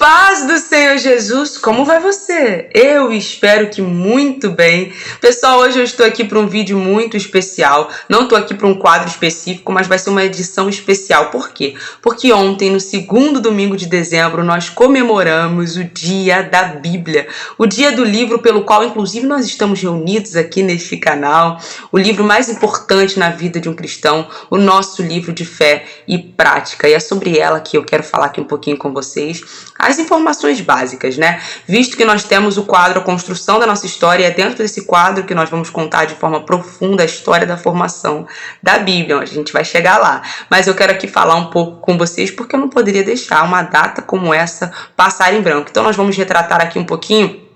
Paz do Senhor Jesus, como vai você? Eu espero que muito bem. Pessoal, hoje eu estou aqui para um vídeo muito especial. Não estou aqui para um quadro específico, mas vai ser uma edição especial. Por quê? Porque ontem, no segundo domingo de dezembro, nós comemoramos o Dia da Bíblia. O dia do livro pelo qual, inclusive, nós estamos reunidos aqui neste canal. O livro mais importante na vida de um cristão, o nosso livro de fé e prática. E é sobre ela que eu quero falar aqui um pouquinho com vocês. As informações básicas, né? Visto que nós temos o quadro A Construção da Nossa História, é dentro desse quadro que nós vamos contar de forma profunda a história da formação da Bíblia. A gente vai chegar lá. Mas eu quero aqui falar um pouco com vocês porque eu não poderia deixar uma data como essa passar em branco. Então nós vamos retratar aqui um pouquinho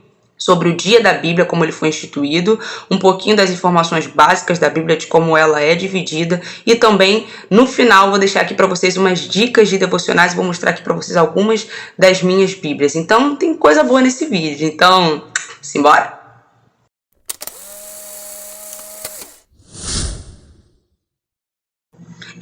sobre o Dia da Bíblia, como ele foi instituído, um pouquinho das informações básicas da Bíblia, de como ela é dividida, e também, no final, vou deixar aqui para vocês umas dicas de devocionais, vou mostrar aqui para vocês algumas das minhas Bíblias. Então, tem coisa boa nesse vídeo, então, simbora!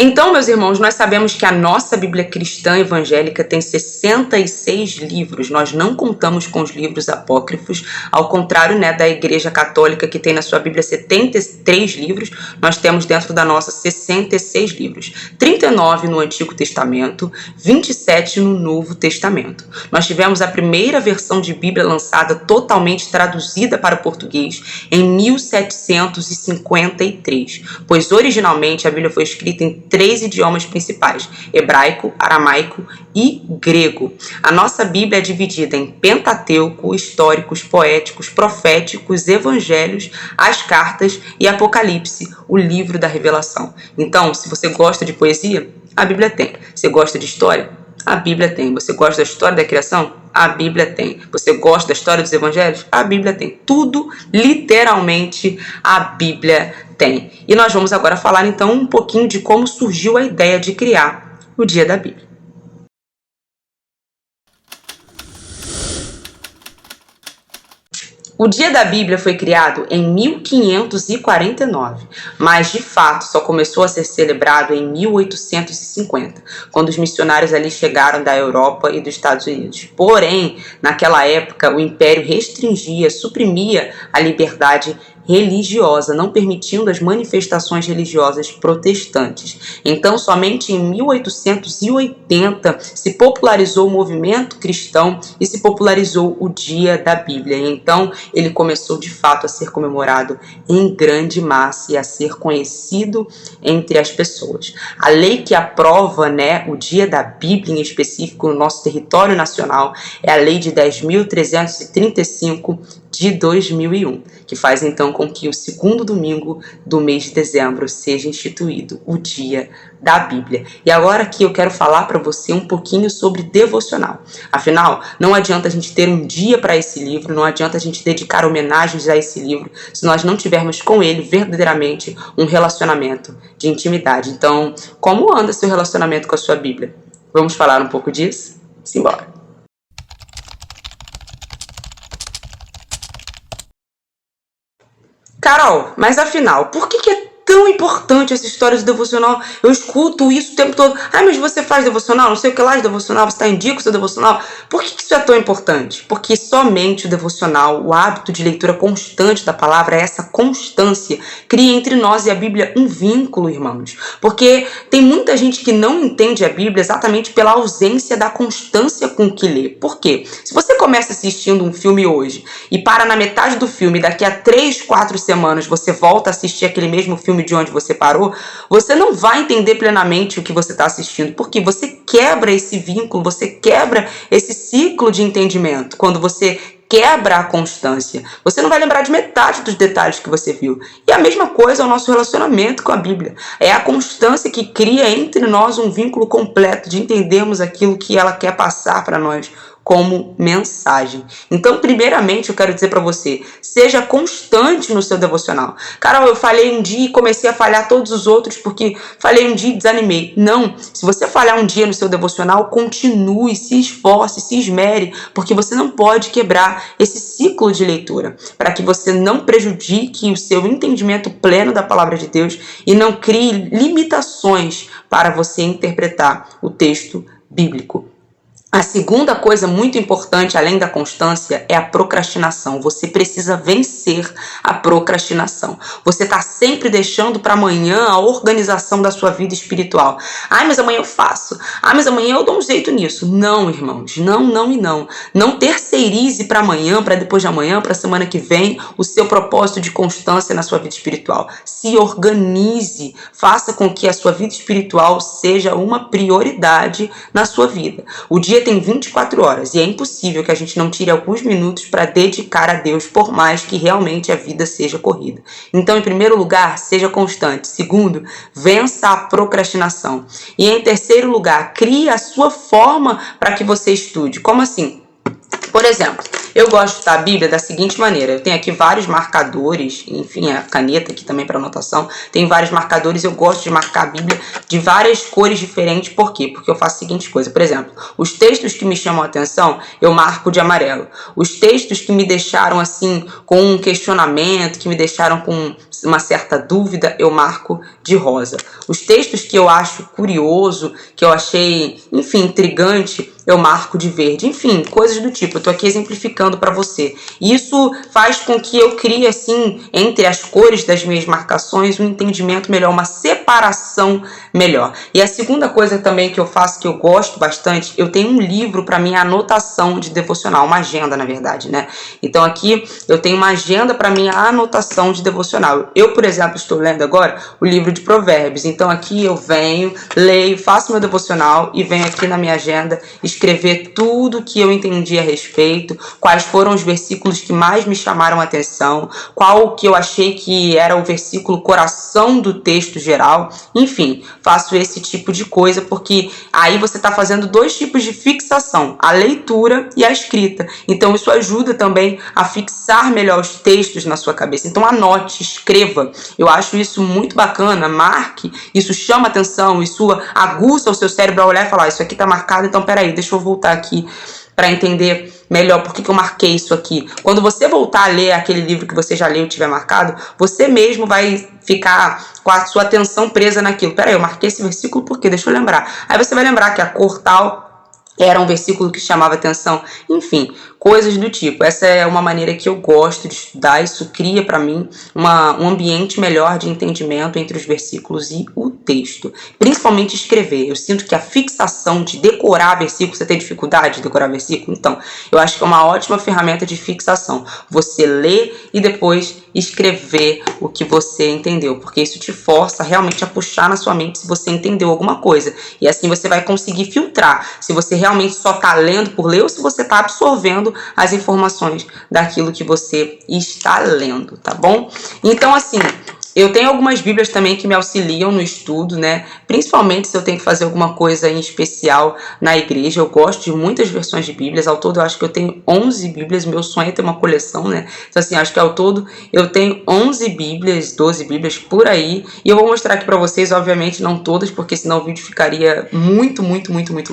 Então, meus irmãos, nós sabemos que a nossa Bíblia cristã evangélica tem 66 livros. Nós não contamos com os livros apócrifos, ao contrário, né, da Igreja Católica, que tem na sua Bíblia 73 livros, nós temos dentro da nossa 66 livros. 39 no Antigo Testamento, 27 no Novo Testamento. Nós tivemos a primeira versão de Bíblia lançada totalmente traduzida para o português em 1753, pois originalmente a Bíblia foi escrita em 3 idiomas principais: hebraico, aramaico e grego. A nossa Bíblia é dividida em Pentateuco, históricos, poéticos, proféticos, evangelhos, as cartas e Apocalipse, o livro da revelação. Então, se você gosta de poesia, a Bíblia tem. Você gosta de história? A Bíblia tem. Você gosta da história da criação? A Bíblia tem. Você gosta da história dos evangelhos? A Bíblia tem. Tudo, literalmente, a Bíblia tem. E nós vamos agora falar, então, um pouquinho de como surgiu a ideia de criar o Dia da Bíblia. O Dia da Bíblia foi criado em 1549, mas de fato só começou a ser celebrado em 1850, quando os missionários ali chegaram da Europa e dos Estados Unidos. Porém, naquela época, o Império restringia, suprimia a liberdade religiosa, não permitindo as manifestações religiosas protestantes. Então, somente em 1880 se popularizou o movimento cristão e se popularizou o Dia da Bíblia. Então, ele começou de fato a ser comemorado em grande massa e a ser conhecido entre as pessoas. A lei que aprova, né, o Dia da Bíblia em específico no nosso território nacional é a Lei de 10.335 de 2001, que faz então com que o segundo domingo do mês de dezembro seja instituído o Dia da Bíblia. E agora aqui eu quero falar para você um pouquinho sobre devocional. Afinal, não adianta a gente ter um dia para esse livro, não adianta a gente dedicar homenagens a esse livro, se nós não tivermos com ele verdadeiramente um relacionamento de intimidade. Então, como anda seu relacionamento com a sua Bíblia? Vamos falar um pouco disso? Simbora! Carol, mas afinal, por que é tão importante essa história de devocional? Eu escuto isso o tempo todo. Ah, mas você faz devocional? Não sei o que lá de devocional, você está indica o seu devocional. Por que isso é tão importante? Porque somente o devocional, o hábito de leitura constante da palavra, essa constância, cria entre nós e a Bíblia um vínculo, irmãos. Porque tem muita gente que não entende a Bíblia exatamente pela ausência da constância com que lê. Por quê? Se você começa assistindo um filme hoje e para na metade do filme, daqui a 3, 4 semanas você volta a assistir aquele mesmo filme de onde você parou, você não vai entender plenamente o que você está assistindo, porque você quebra esse vínculo, você quebra esse ciclo de entendimento. Quando você quebra a constância, você não vai lembrar de metade dos detalhes que você viu. E a mesma coisa é o nosso relacionamento com a Bíblia. É a constância que cria entre nós um vínculo completo de entendermos aquilo que ela quer passar para nós como mensagem. Então, primeiramente, eu quero dizer para você, seja constante no seu devocional. Carol, eu falhei um dia e comecei a falhar todos os outros porque falhei um dia e desanimei. Não, se você falhar um dia no seu devocional, continue, se esforce, se esmere, porque você não pode quebrar esse ciclo de leitura, para que você não prejudique o seu entendimento pleno da palavra de Deus e não crie limitações para você interpretar o texto bíblico. A segunda coisa muito importante, além da constância, é a procrastinação. Você precisa vencer a procrastinação. Você está sempre deixando para amanhã a organização da sua vida espiritual. Ai, mas amanhã eu faço. Ai, mas amanhã eu dou um jeito nisso. Não, irmãos. Não, não e não. Não terceirize para amanhã, para depois de amanhã, para a semana que vem, o seu propósito de constância na sua vida espiritual. Se organize. Faça com que a sua vida espiritual seja uma prioridade na sua vida. O dia tem 24 horas e é impossível que a gente não tire alguns minutos para dedicar a Deus, por mais que realmente a vida seja corrida. Então, em primeiro lugar, seja constante. Segundo, vença a procrastinação. E em terceiro lugar, crie a sua forma para que você estude. Como assim? Por exemplo, eu gosto de estudar a Bíblia da seguinte maneira. Eu tenho aqui vários marcadores, enfim, a caneta aqui também para anotação. Tem vários marcadores, eu gosto de marcar a Bíblia de várias cores diferentes. Por quê? Porque eu faço a seguinte coisa. Por exemplo, os textos que me chamam a atenção, eu marco de amarelo. Os textos que me deixaram assim com um questionamento, que me deixaram com uma certa dúvida, eu marco de rosa. Os textos que eu acho curioso, que eu achei, enfim, intrigante, eu marco de verde. Enfim, coisas do tipo. Eu tô aqui exemplificando para você. Isso faz com que eu crie, assim, entre as cores das minhas marcações, um entendimento melhor, uma separação melhor. E a segunda coisa também que eu faço, que eu gosto bastante, eu tenho um livro para minha anotação de devocional, uma agenda, na verdade, né? Então aqui eu tenho uma agenda para minha anotação de devocional. Eu, por exemplo, estou lendo agora o livro de Provérbios. Então aqui eu venho, leio, faço meu devocional e venho aqui na minha agenda escrever tudo que eu entendi a respeito, quais foram os versículos que mais me chamaram a atenção, qual que eu achei que era o versículo coração do texto geral. Enfim, faço esse tipo de coisa porque aí você está fazendo dois tipos de fixação, a leitura e a escrita. Então isso ajuda também a fixar melhor os textos na sua cabeça. Então anote, escreva. Eu acho isso muito bacana, marque, isso chama atenção, isso aguça o seu cérebro a olhar e falar, isso aqui está marcado, então peraí, deixa eu voltar aqui para entender melhor por que eu marquei isso aqui. Quando você voltar a ler aquele livro que você já leu e tiver marcado, você mesmo vai ficar com a sua atenção presa naquilo. Peraí, eu marquei esse versículo por quê? Deixa eu lembrar. Aí você vai lembrar que a cor tal era um versículo que chamava atenção. Enfim, coisas do tipo. Essa é uma maneira que eu gosto de estudar. Isso cria para mim um ambiente melhor de entendimento entre os versículos e o texto. Principalmente escrever. Eu sinto que a fixação de decorar versículo, você tem dificuldade de decorar versículo? Então, eu acho que é uma ótima ferramenta de fixação. Você lê e depois escrever o que você entendeu, porque isso te força realmente a puxar na sua mente se você entendeu alguma coisa. E assim você vai conseguir filtrar se você realmente só está lendo por ler ou se você está absorvendo as informações daquilo que você está lendo, tá bom? Então, assim, eu tenho algumas bíblias também que me auxiliam no estudo, né? Principalmente se eu tenho que fazer alguma coisa em especial na igreja. Eu gosto de muitas versões de bíblias. Ao todo, eu acho que eu tenho 11 bíblias. Meu sonho é ter uma coleção, né? Então, assim, acho que ao todo eu tenho 11 bíblias, 12 bíblias por aí. E eu vou mostrar aqui pra vocês, obviamente, não todas, porque senão o vídeo ficaria muito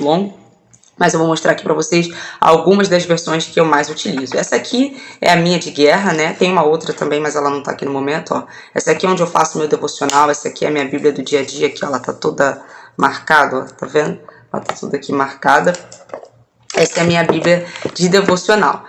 longo. Mas eu vou mostrar aqui para vocês algumas das versões que eu mais utilizo. Essa aqui é a minha de guerra, né? Tem uma outra também, mas ela não tá aqui no momento, ó. Essa aqui é onde eu faço meu devocional. Essa aqui é a minha Bíblia do dia a dia, que ela tá toda marcada, ó. Tá vendo? Ela tá toda aqui marcada. Essa é a minha Bíblia de devocional.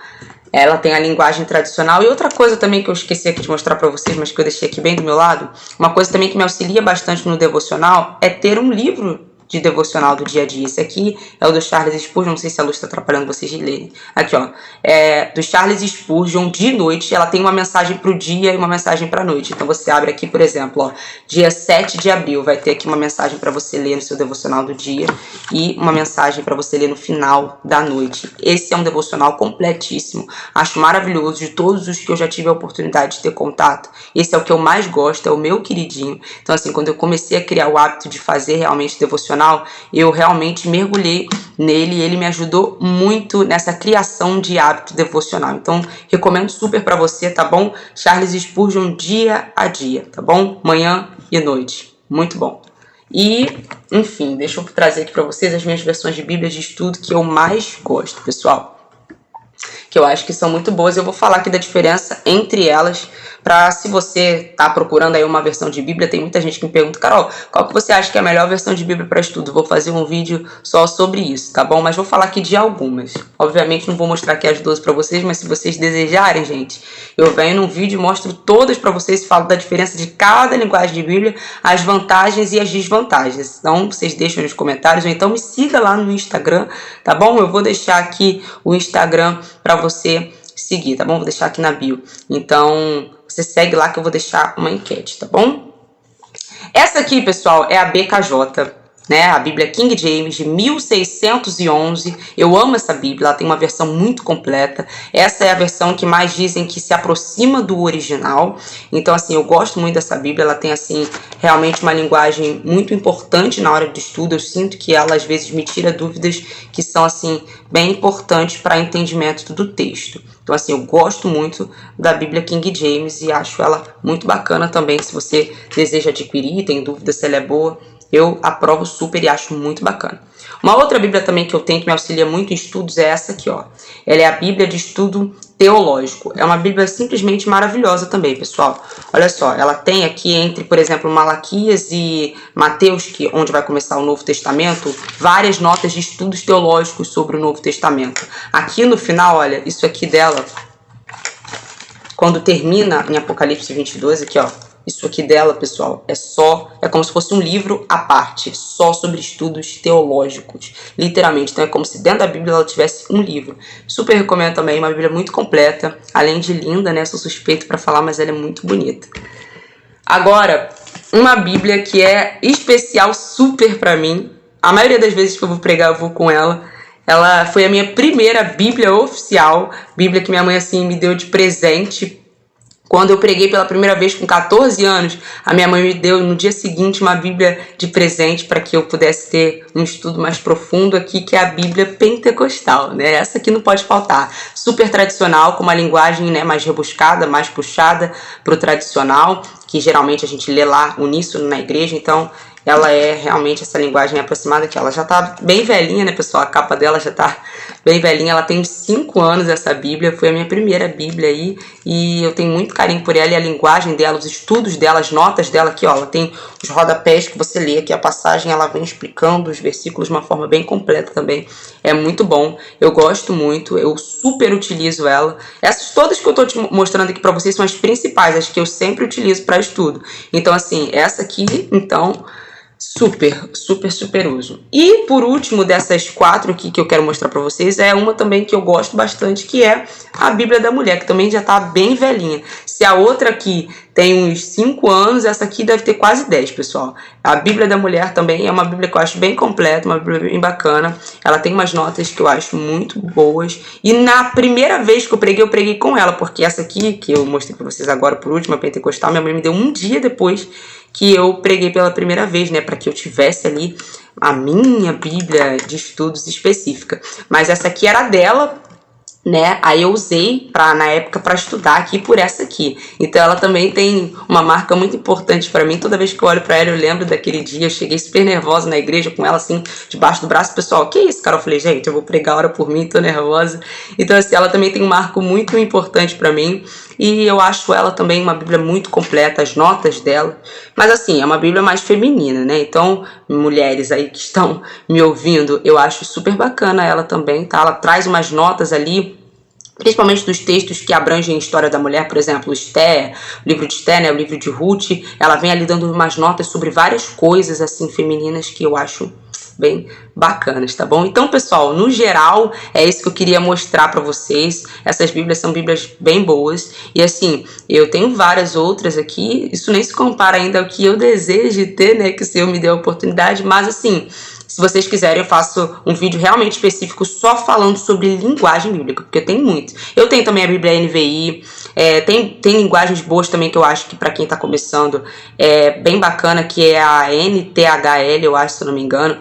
Ela tem a linguagem tradicional. E outra coisa também que eu esqueci aqui de mostrar para vocês, mas que eu deixei aqui bem do meu lado, uma coisa também que me auxilia bastante no devocional é ter um livro de devocional do dia a dia. Esse aqui é o do Charles Spurgeon, não sei se a luz está atrapalhando vocês de lerem. Aqui, ó, é do Charles Spurgeon, de noite. Ela tem uma mensagem para o dia e uma mensagem para a noite. Então você abre aqui, por exemplo, ó, dia 7 de abril, vai ter aqui uma mensagem para você ler no seu devocional do dia e uma mensagem para você ler no final da noite. Esse é um devocional completíssimo. Acho maravilhoso, de todos os que eu já tive a oportunidade de ter contato. Esse é o que eu mais gosto, é o meu queridinho. Então, assim, quando eu comecei a criar o hábito de fazer realmente devocional, eu realmente mergulhei nele e ele me ajudou muito nessa criação de hábito devocional. Então, recomendo super pra você, tá bom? Charles Spurgeon, dia a dia, tá bom? Manhã e noite. Muito bom. E, enfim, deixa eu trazer aqui pra vocês as minhas versões de Bíblia de estudo que eu mais gosto, pessoal. Que eu acho que são muito boas. Eu vou falar aqui da diferença entre elas Para se você tá procurando aí uma versão de Bíblia, tem muita gente que me pergunta, Carol, qual que você acha que é a melhor versão de Bíblia para estudo? Vou fazer um vídeo só sobre isso, tá bom? Mas vou falar aqui de algumas. Obviamente não vou mostrar aqui as 12 para vocês, mas se vocês desejarem, gente, eu venho num vídeo e mostro todas para vocês, falo da diferença de cada linguagem de Bíblia, as vantagens e as desvantagens. Então, vocês deixam nos comentários, ou então me siga lá no Instagram, tá bom? Eu vou deixar aqui o Instagram para você seguir, tá bom? Vou deixar aqui na bio. Então, você segue lá que eu vou deixar uma enquete, tá bom? Essa aqui, pessoal, é a BKJ, né? A Bíblia King James de 1611. Eu amo essa Bíblia, ela tem uma versão muito completa. Essa é a versão que mais dizem que se aproxima do original. Então, assim, eu gosto muito dessa Bíblia. Ela tem, assim, realmente uma linguagem muito importante na hora de estudo. Eu sinto que ela, às vezes, me tira dúvidas que são, assim, bem importantes para entendimento do texto. Então, assim, eu gosto muito da Bíblia King James e acho ela muito bacana também. Se você deseja adquirir, tem dúvida se ela é boa, eu aprovo super e acho muito bacana. Uma outra Bíblia também que eu tenho que me auxilia muito em estudos é essa aqui, ó. Ela é a Bíblia de Estudo Teológico. É uma Bíblia simplesmente maravilhosa também, pessoal. Olha só, ela tem aqui entre, por exemplo, Malaquias e Mateus, onde vai começar o Novo Testamento, várias notas de estudos teológicos sobre o Novo Testamento. Aqui no final, olha, isso aqui dela, quando termina em Apocalipse 22, aqui, ó. Isso aqui dela, pessoal, é como se fosse um livro à parte, só sobre estudos teológicos, literalmente. Então é como se dentro da Bíblia ela tivesse um livro. Super recomendo também, uma Bíblia muito completa, além de linda, né? Sou suspeito para falar, mas ela é muito bonita. Agora, uma Bíblia que é especial super para mim. A maioria das vezes que eu vou pregar, eu vou com ela. Ela foi a minha primeira Bíblia oficial, Bíblia que minha mãe assim me deu de presente. Quando eu preguei pela primeira vez com 14 anos, a minha mãe me deu no dia seguinte uma Bíblia de presente para que eu pudesse ter um estudo mais profundo aqui, que é a Bíblia Pentecostal, né? Essa aqui não pode faltar. Super tradicional, com uma linguagem, né, mais rebuscada, mais puxada para o tradicional, que geralmente a gente lê lá uníssono na igreja, então ela é realmente essa linguagem aproximada aqui. Ela já tá bem velhinha, né, pessoal? A capa dela já tá bem velhinha. Ela tem 5 anos, essa Bíblia. Foi a minha primeira Bíblia aí. E eu tenho muito carinho por ela e a linguagem dela, os estudos dela, as notas dela aqui, ó. Ela tem os rodapés que você lê aqui. A passagem, ela vem explicando os versículos de uma forma bem completa também. É muito bom. Eu gosto muito. Eu super utilizo ela. Essas todas que eu tô te mostrando aqui pra vocês são as principais, as que eu sempre utilizo para estudo. Então, assim, essa aqui, então, super uso. E por último dessas 4 aqui que eu quero mostrar pra vocês, é uma também que eu gosto bastante, que é a Bíblia da Mulher, que também já tá bem velhinha. Se a outra aqui tem uns 5 anos, essa aqui deve ter quase 10, pessoal. A Bíblia da Mulher também é uma Bíblia que eu acho bem completa, uma Bíblia bem bacana. Ela tem umas notas que eu acho muito boas. E na primeira vez que eu preguei com ela, porque essa aqui, que eu mostrei pra vocês agora por último, a Pentecostal, minha mãe me deu um dia depois que eu preguei pela primeira vez, né, para que eu tivesse ali a minha Bíblia de estudos específica. Mas essa aqui era dela, né? Aí eu usei na época para estudar aqui por essa aqui. Então ela também tem uma marca muito importante para mim. Toda vez que eu olho para ela, eu lembro daquele dia. Eu cheguei super nervosa na igreja com ela assim, debaixo do braço. Pessoal, que isso, cara? Eu falei, gente, eu vou pregar a hora por mim, tô nervosa. Então assim, ela também tem um marco muito importante para mim. E eu acho ela também uma Bíblia muito completa, as notas dela. Mas assim, é uma Bíblia mais feminina, né? Então, mulheres aí que estão me ouvindo, eu acho super bacana ela também, tá? Ela traz umas notas ali, principalmente dos textos que abrangem a história da mulher, por exemplo, Esther, o livro de Esther, né, o livro de Ruth. Ela vem ali dando umas notas sobre várias coisas assim femininas que eu acho bem bacanas, tá bom? Então, pessoal, no geral, é isso que eu queria mostrar pra vocês. Essas Bíblias são Bíblias bem boas. E assim, eu tenho várias outras aqui. Isso nem se compara ainda ao que eu desejo ter, né? Que o Senhor me deu a oportunidade. Mas assim, se vocês quiserem, eu faço um vídeo realmente específico só falando sobre linguagem bíblica, porque eu tenho muito. Eu tenho também a Bíblia NVI, tem linguagens boas também que eu acho que para quem tá começando é bem bacana, que é a NTHL, eu acho, se eu não me engano.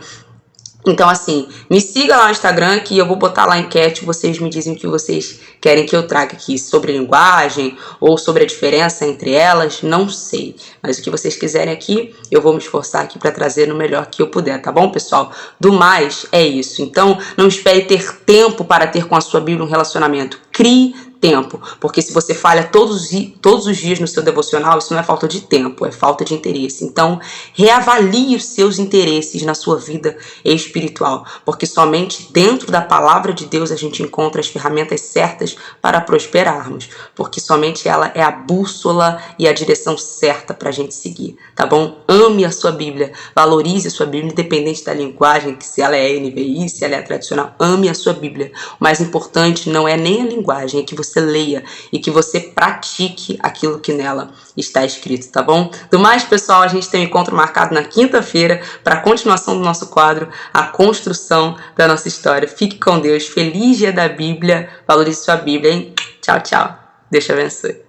Então, assim, me siga lá no Instagram que eu vou botar lá a enquete, vocês me dizem o que vocês querem que eu traga aqui sobre linguagem ou sobre a diferença entre elas, não sei. Mas o que vocês quiserem aqui, eu vou me esforçar aqui para trazer no melhor que eu puder, tá bom, pessoal? Do mais, é isso. Então, não espere ter tempo para ter com a sua Bíblia um relacionamento. Crie tempo, porque se você falha todos os dias no seu devocional, isso não é falta de tempo, é falta de interesse. Então, reavalie os seus interesses na sua vida espiritual, porque somente dentro da palavra de Deus a gente encontra as ferramentas certas para prosperarmos, porque somente ela é a bússola e a direção certa para a gente seguir, tá bom? Ame a sua Bíblia, valorize a sua Bíblia, independente da linguagem, que se ela é NVI, se ela é tradicional, ame a sua Bíblia. O mais importante não é nem a linguagem, é que você leia e que você pratique aquilo que nela está escrito, tá bom? Do mais, pessoal, a gente tem um encontro marcado na quinta-feira para a continuação do nosso quadro, a construção da nossa história. Fique com Deus, feliz dia da Bíblia, valorize sua Bíblia, hein? Tchau, tchau. Deus te abençoe.